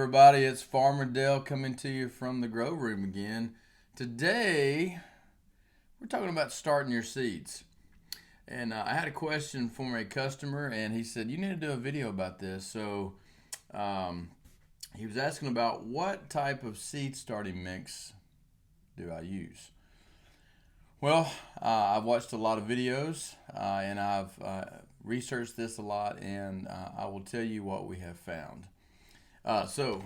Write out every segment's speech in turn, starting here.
everybody, it's Farmer Dale coming to you from the grow room again. Today, we're talking about starting your seeds. And I had a question from a customer, and he said, you need to do a video about this. So he was asking about what type of seed starting mix do I use? Well, I've watched a lot of videos, and I've researched this a lot, and I will tell you what we have found. So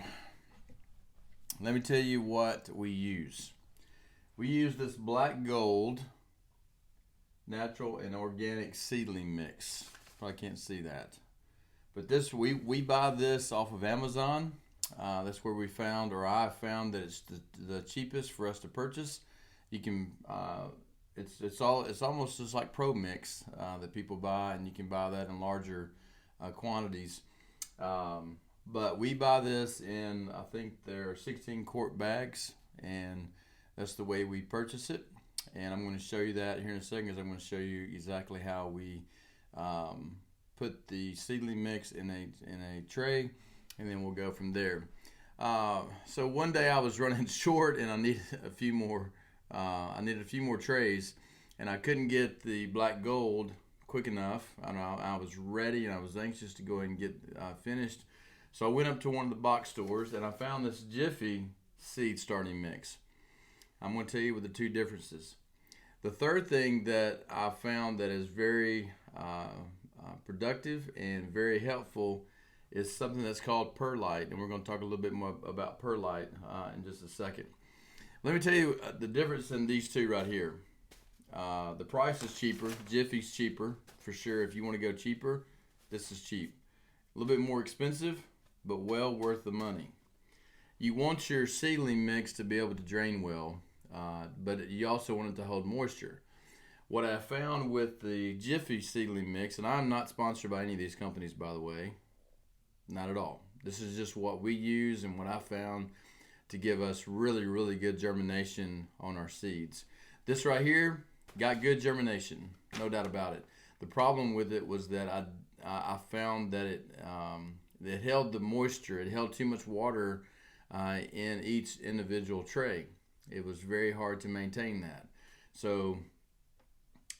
let me tell you what we use. We use this black gold natural and organic seedling mix. Probably can't see that, but this we buy this off of Amazon. That's where we found, or I found, that it's the cheapest for us to purchase. You can it's almost just like Pro Mix that people buy, and you can buy that in larger quantities. But we buy this in, I think they're 16 quart bags, and that's the way we purchase it. And I'm going to show you that here in a second, because I'm going to show you exactly how we put the seedling mix in a tray, and then we'll go from there. So one day I was running short, and I needed a few more. I needed a few more trays, and I couldn't get the black gold quick enough. I was ready, and I was anxious to go ahead and get finished. So I went up to one of the box stores, and I found this Jiffy seed starting mix. I'm going to tell you what the two differences. The third thing that I found that is very productive and very helpful is something that's called perlite, and we're going to talk a little bit more about perlite in just a second. Let me tell you the difference in these two right here. The price is cheaper. Jiffy's cheaper for sure. If you want to go cheaper, this is cheap. A little bit more expensive, but well worth the money. You want your seedling mix to be able to drain well, but you also want it to hold moisture. What I found with the Jiffy seedling mix, and I'm not sponsored by any of these companies, by the way, not at all. This is just what we use and what I found to give us really, really good germination on our seeds. This right here got good germination, no doubt about it. The problem with it was that I found that it held the moisture. It held too much water in each individual tray. It was very hard to maintain that. So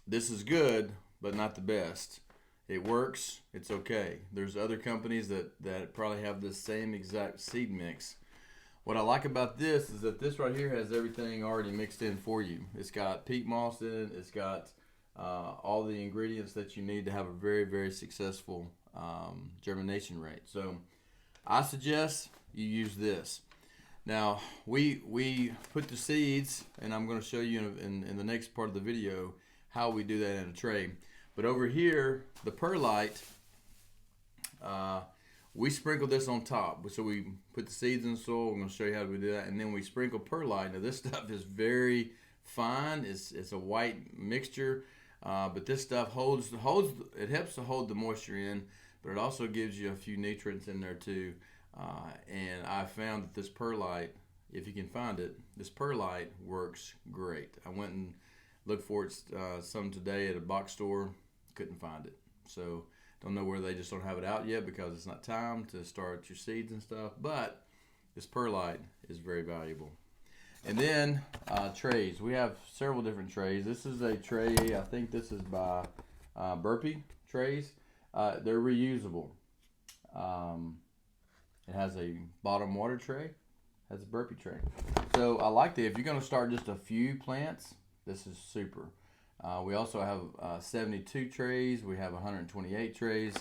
this is good, but not the best. It works. It's okay. There's other companies that probably have the same exact seed mix. What I like about this is that this right here has everything already mixed in for you. It's got peat moss in it. It's got all the ingredients that you need to have a very, very successful germination rate. So I suggest you use this. Now we put the seeds, and I'm going to show you in the next part of the video how we do that in a tray. But over here, the perlite, we sprinkle this on top. So we put the seeds in the soil. We're going to show you how we do that, and then we sprinkle perlite. Now this stuff is very fine. It's a white mixture, but this stuff holds. It helps to hold the moisture in, but it also gives you a few nutrients in there too. And I found that this perlite, if you can find it, this perlite works great. I went and looked for it some today at a box store. Couldn't find it. So don't know where they just don't have it out yet because it's not time to start your seeds and stuff. But this perlite is very valuable. And then trays. We have several different trays. This is a tray. I think this is by Burpee trays. They're reusable. It has a bottom water tray. Has a Burpee tray. So I like that. If you're going to start just a few plants, this is super. We also have 72 trays. We have 128 trays.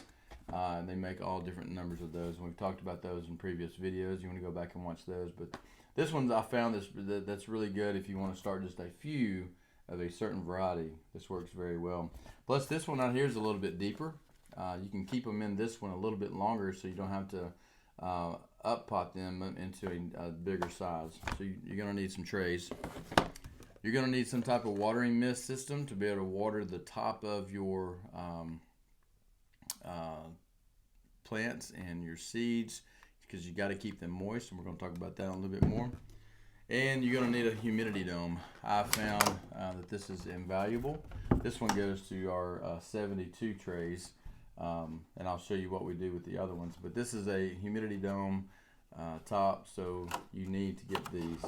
They make all different numbers of those. And we've talked about those in previous videos. You want to go back and watch those. But this one I found that's really good if you want to start just a few of a certain variety. This works very well. Plus this one out here is a little bit deeper. You can keep them in this one a little bit longer, so you don't have to up pot them into a bigger size. So you're going to need some trays. You're going to need some type of watering mist system to be able to water the top of your plants and your seeds, because you got to keep them moist, and we're going to talk about that a little bit more. And you're going to need a humidity dome. I found that this is invaluable. This one goes to our 72 trays, and I'll show you what we do with the other ones. But this is a humidity dome top, so you need to get these.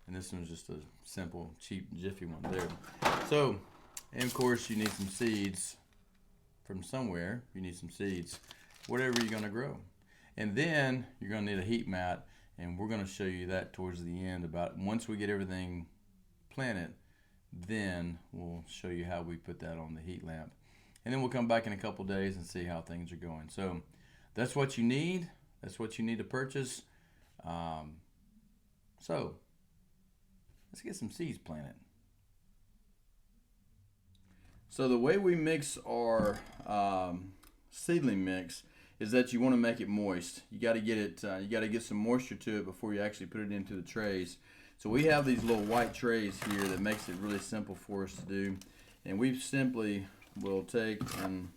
And this one's just a simple, cheap, jiffy one there. So, and of course, you need some seeds from somewhere. You need some seeds, whatever you're going to grow. And then you're going to need a heat mat, and we're going to show you that towards the end. About once we get everything planted, then we'll show you how we put that on the heat lamp. And then we'll come back in a couple days and see how things are going. So that's what you need. That's what you need to purchase. So let's get some seeds planted. So the way we mix our seedling mix is that you want to make it moist. You got to get it. You got to get some moisture to it before you actually put it into the trays. So we have these little white trays here that makes it really simple for us to do, and we simply will take and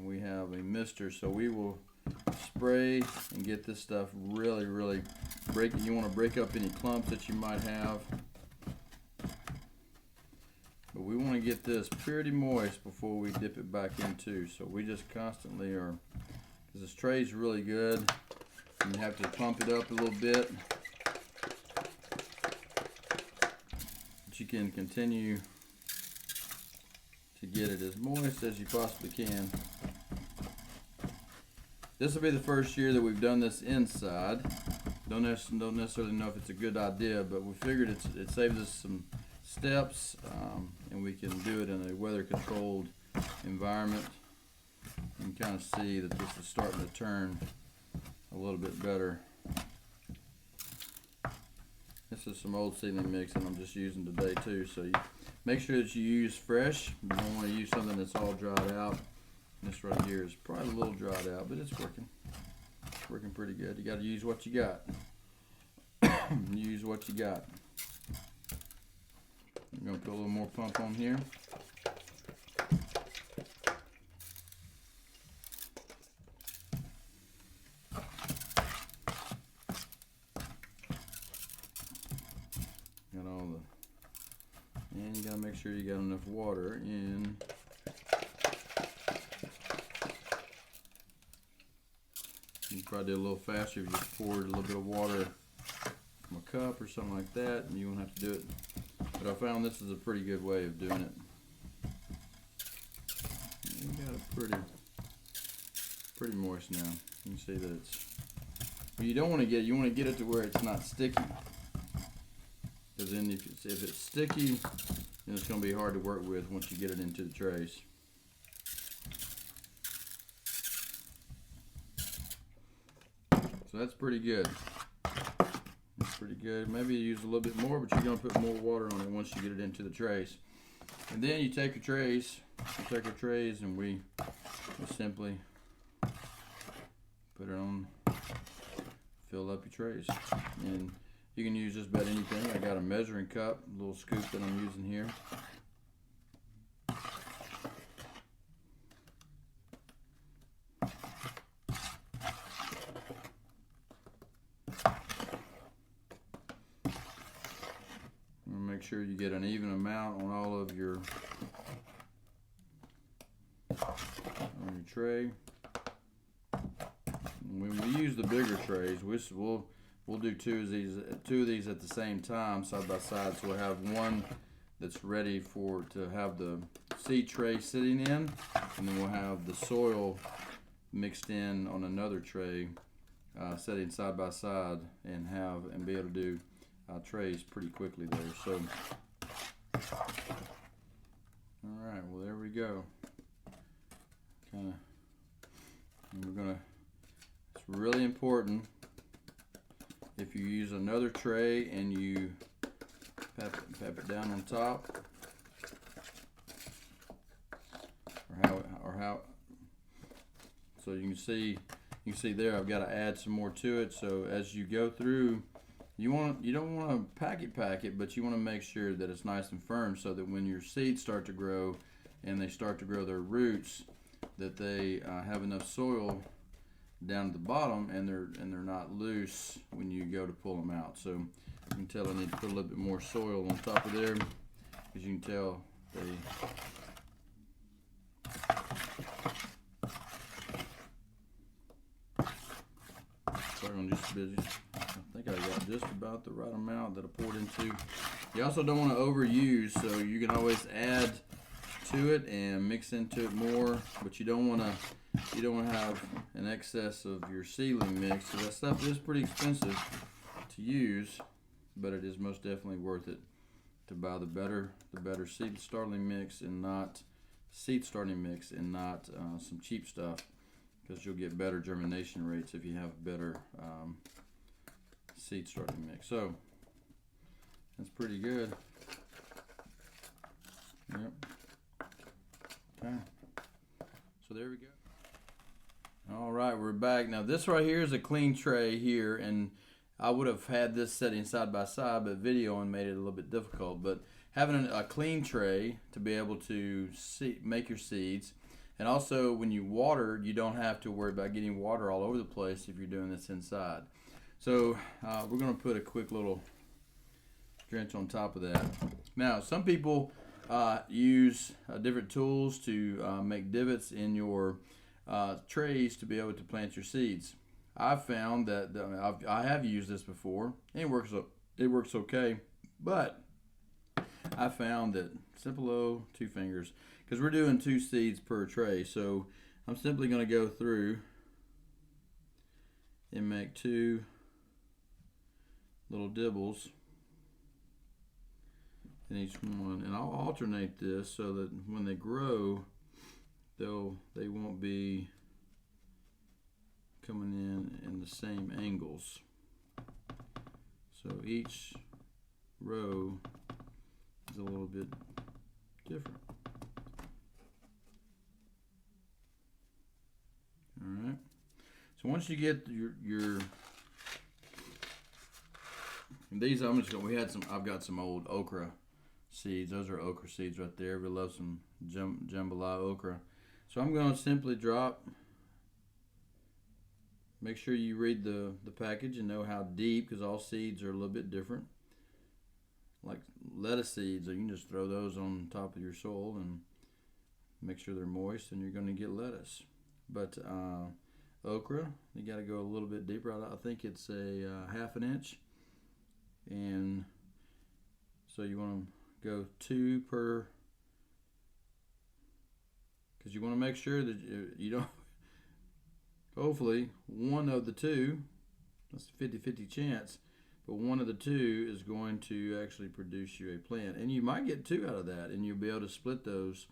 we have a mister. So we will spray and get this stuff really break it. You want to break up any clumps that you might have. But we want to get this pretty moist before we dip it back into. So we just constantly are, because this tray is really good, and you have to pump it up a little bit. But you can continue to get it as moist as you possibly can. This will be the first year that we've done this inside. Don't necessarily know if it's a good idea, but we figured it saves us some steps, and we can do it in a weather-controlled environment. You can kind of see that this is starting to turn a little bit better. This is some old seedling mix that I'm just using today too, so you make sure that you use fresh. You don't want to use something that's all dried out. This right here is probably a little dried out, but it's working. It's working pretty good. You got to use what you got. Use what you got. I'm going to put a little more pump on here. Got all the, and you got to make sure you got enough water in. You can probably do a little faster if you just poured a little bit of water from a cup or something like that, and you won't have to do it. But I found this is a pretty good way of doing it. You got it pretty moist now. You can see that it's. But you don't want to get. You want to get it to where it's not sticky. Because then if it's sticky, then it's going to be hard to work with once you get it into the trays. So that's pretty good. That's pretty good. Maybe you use a little bit more, but you're going to put more water on it once you get it into the trays. And then you take your trays, and we simply put it on, fill up your trays. And you can use just about anything. I got a measuring cup, a little scoop that I'm using here. Make sure you get an even amount on all of your tray. When we use the bigger trays, we'll do two of these at the same time, side by side. So we'll have one that's ready to have the seed tray sitting in, and then we'll have the soil mixed in on another tray, sitting side by side, and be able to do trays pretty quickly there. So, all right, well there we go. It's really important if you use another tray and you pap it down on top, or how. So you can see there I've got to add some more to it. So as you go through, you don't want to pack it, but you want to make sure that it's nice and firm, so that when your seeds start to grow and they start to grow their roots, that they have enough soil down at the bottom, and they're not loose when you go to pull them out. So you can tell I need to put a little bit more soil on top of there, because you can tell they. Sorry on just a bit. I think I got just about the right amount that I poured into. You also don't want to overuse, so you can always add to it and mix into it more, but you don't want to have an excess of your seedling mix. So that stuff is pretty expensive to use, but it is most definitely worth it to buy the better seed starting mix and not some cheap stuff, because you'll get better germination rates if you have better seed starting mix. So that's pretty good. Yep. Okay. So there we go. All right, we're back. Now this right here is a clean tray here, and I would have had this setting side by side, but videoing made it a little bit difficult. But having a clean tray to be able to make your seeds, and also when you water, you don't have to worry about getting water all over the place if you're doing this inside. So we're going to put a quick little drench on top of that. Now, some people use different tools to make divots in your trays to be able to plant your seeds. I've found that I have used this before, and it works okay, but I found that simple 2 fingers, because we're doing 2 seeds per tray, so I'm simply going to go through and make 2 little dibbles in each one, and I'll alternate this so that when they grow, they won't be coming in the same angles. So each row is a little bit different. All right. So once you get your these, I've got some old okra seeds. Those are okra seeds right there. Everybody loves some jambalaya okra. So I'm going to simply drop. Make sure you read the package and know how deep, because all seeds are a little bit different. Like lettuce seeds, you can just throw those on top of your soil and make sure they're moist, and you're going to get lettuce. But okra, you got to go a little bit deeper. I think it's a 1/2 inch, and so you want to go 2 per, because you want to make sure that you don't. Hopefully, one of the 2, that's a 50-50 chance, but one of the 2 is going to actually produce you a plant. And you might get 2 out of that, and you'll be able to split those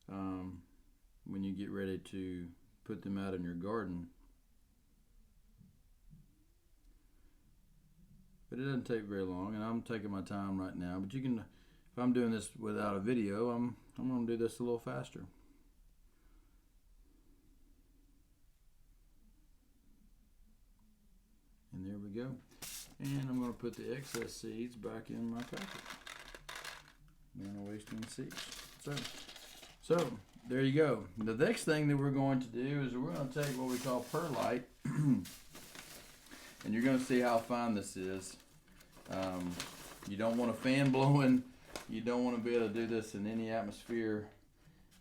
when you get ready to put them out in your garden. But it doesn't take very long, and I'm taking my time right now. But you can, if I'm doing this without a video, I'm going to do this a little faster. And there we go. And I'm going to put the excess seeds back in my packet. Not wasting seeds. So there you go. The next thing that we're going to do is we're going to take what we call perlite, and you're going to see how fine this is. You don't want a fan blowing. You don't want to be able to do this in any atmosphere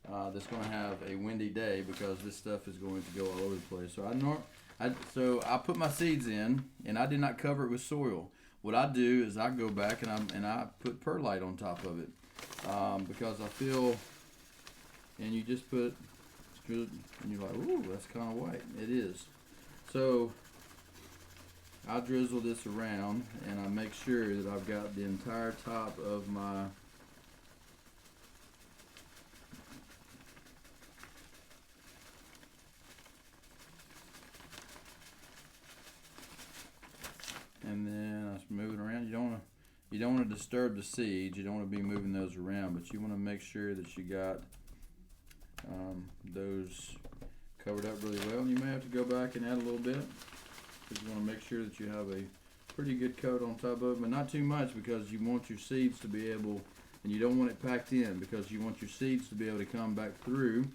that's going to have a windy day, because this stuff is going to go all over the place. So I put my seeds in, and I did not cover it with soil. What I do is I go back and I put perlite on top of it, because I feel, and you just put, and you're like, ooh, that's kind of white. It is. So I drizzle this around, and I make sure that I've got the entire top of my and then I move it around. You don't want to disturb the seeds. You don't want to be moving those around, but you want to make sure that you got those covered up really well. And you may have to go back and add a little bit, because you want to make sure that you have a pretty good coat on top of it, but not too much, because you want your seeds to be able, and you don't want it packed in, because you want your seeds to be able to come back through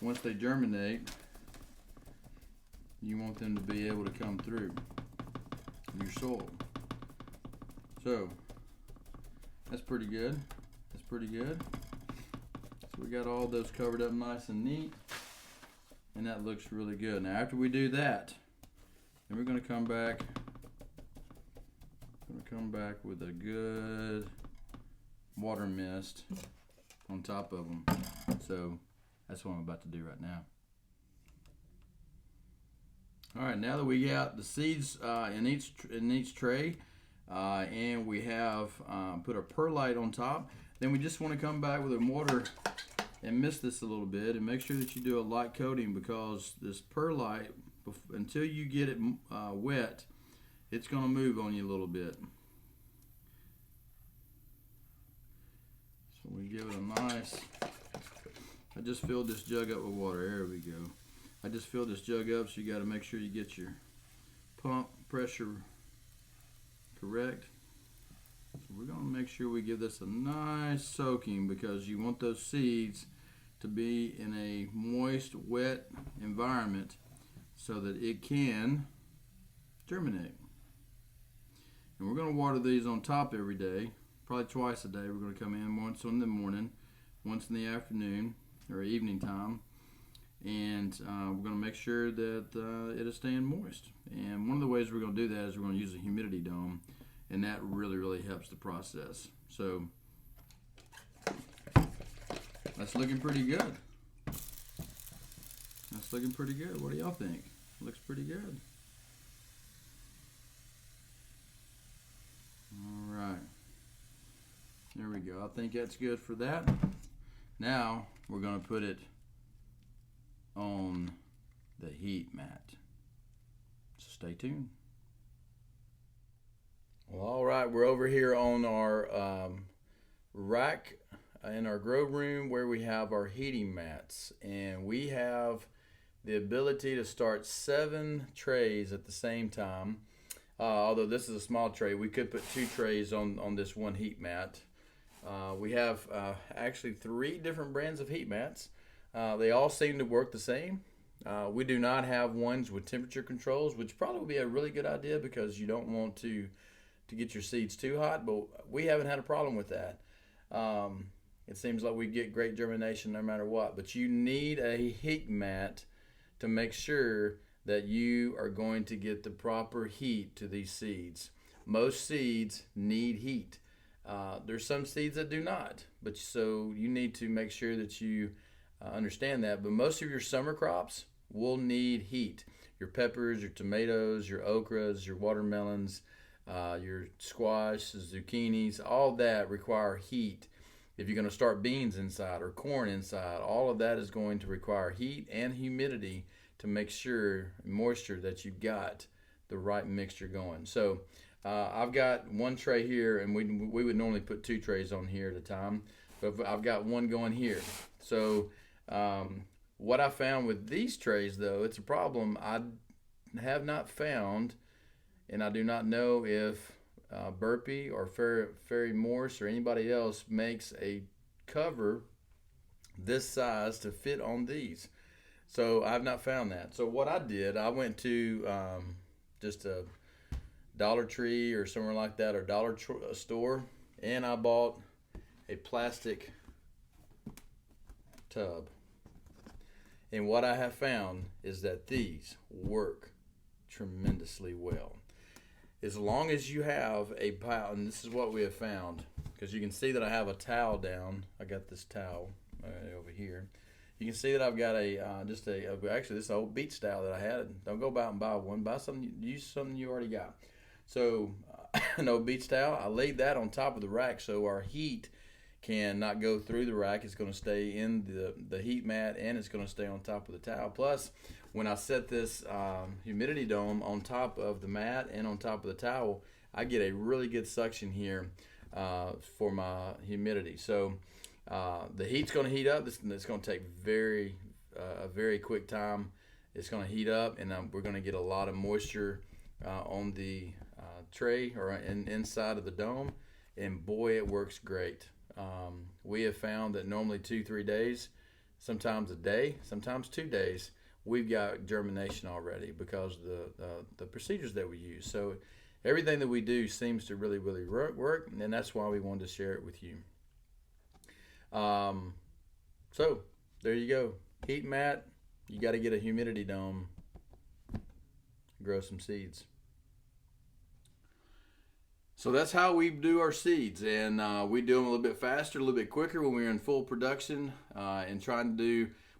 once they germinate. You want them to be able to come through your soil. So that's pretty good. That's pretty good. So we got all those covered up nice and neat, and that looks really good. Now after we do that, And we're going to come back. With a good water mist on top of them. So that's what I'm about to do right now. All right, now that we got the seeds in each tray, and we have put a perlite on top, then we just want to come back with a mortar and mist this a little bit, and make sure that you do a light coating, because this perlite, until you get it wet, it's going to move on you a little bit. So we give it a nice, I just filled this jug up with water. There we go. I just filled this jug up, so you got to make sure you get your pump pressure correct. So we're going to make sure we give this a nice soaking, because you want those seeds to be in a moist, wet environment so that it can germinate. And we're going to water these on top every day, probably twice a day. We're going to come in once in the morning, once in the afternoon or evening time, and we're going to make sure that it is staying moist. And one of the ways we're going to do that is we're going to use a humidity dome, and that really helps the process. So that's looking pretty good. That's looking pretty good. What do y'all think? Looks pretty good. All right. There we go. I think that's good for that. Now we're going to put it on the heat mat. So stay tuned. Well, all right, we're over here on our rack in our grow room where we have our heating mats, and we have the ability to start 7 trays at the same time. Although this is a small tray, we could put 2 trays on this one heat mat. We have actually 3 different brands of heat mats. They all seem to work the same. We do not have ones with temperature controls, which probably would be a really good idea, because you don't want to get your seeds too hot, but we haven't had a problem with that. It seems like we get great germination no matter what, but you need a heat mat to make sure that you are going to get the proper heat to these seeds. Most seeds need heat. There's some seeds that do not, but so you need to make sure that you understand that. But most of your summer crops will need heat. Your peppers, your tomatoes, your okras, your watermelons, your squash, zucchinis, all that require heat. If you're going to start beans inside or corn inside, all of that is going to require heat and humidity to make sure, moisture, that you've got the right mixture going. So I've got 1 tray here, and we would normally put 2 trays on here at a time, but I've got 1 going here. So what I found with these trays, though, it's a problem I have not found, and I do not know if Burpee or Fairy Morse or anybody else makes a cover this size to fit on these. So I've not found that. So what I did, I went to just a Dollar Tree or somewhere like that, or dollar store, and I bought a plastic tub. And what I have found is that these work tremendously well. As long as you have a pile, and this is what we have found, because you can see that I have a towel down. I got this towel over here. You can see that I've got actually this is an old beach towel that I had. Don't go out and buy one. Buy something, use something you already got. So an old beach towel, I laid that on top of the rack so our heat can not go through the rack. It's going to stay in the heat mat, and it's going to stay on top of the towel. Plus, when I set this humidity dome on top of the mat and on top of the towel, I get a really good suction here for my humidity. So the heat's going to heat up. It's going to take a very quick time. It's going to heat up, and we're going to get a lot of moisture on the tray or inside of the dome, and boy, it works great. We have found that normally 2-3 days, sometimes a day, sometimes 2 days, we've got germination already because of the procedures that we use. So everything that we do seems to really work, and that's why we wanted to share it with you. So there you go. Heat mat, you got to get a humidity dome. grow some seeds. So that's how we do our seeds, and we do them a little bit faster, a little bit quicker when we're in full production, and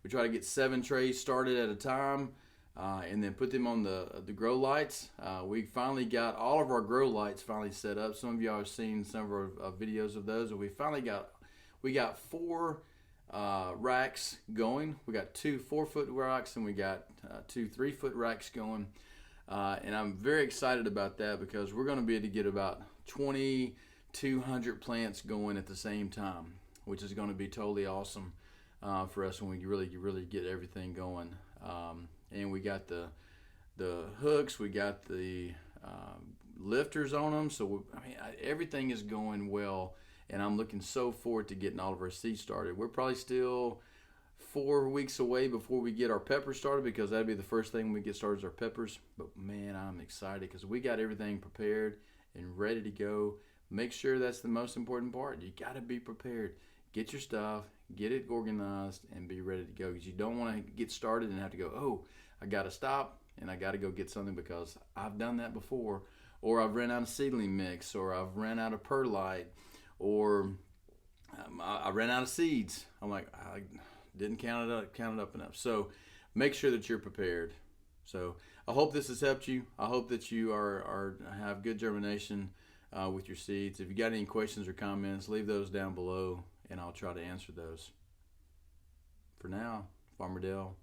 we try to get 7 trays started at a time, and then put them on the grow lights. We finally got all of our grow lights finally set up. Some of y'all have seen some of our videos of those, and we got 4 racks going. We got 2 4-foot racks, and we got 2 3-foot racks going. And I'm very excited about that because we're going to be able to get about 2,200 plants going at the same time, which is going to be totally awesome for us when we really get everything going. And we got the hooks, we got the lifters on them, so everything is going well, and I'm looking so forward to getting all of our seeds started. We're probably still 4 weeks away before we get our peppers started, because that'd be the first thing we get started is our peppers. But man, I'm excited because we got everything prepared and ready to go. Make sure that's the most important part. You got to be prepared. Get your stuff, get it organized, and be ready to go, because you don't want to get started and have to go, oh, I got to stop and I got to go get something, because I've done that before, or I've ran out of seedling mix, or I've ran out of perlite, or I ran out of seeds. I'm like, I didn't count it up enough. So make sure that you're prepared. So I hope this has helped you. I hope that you have good germination with your seeds. If you got any questions or comments, leave those down below, and I'll try to answer those. For now, Farmer Dale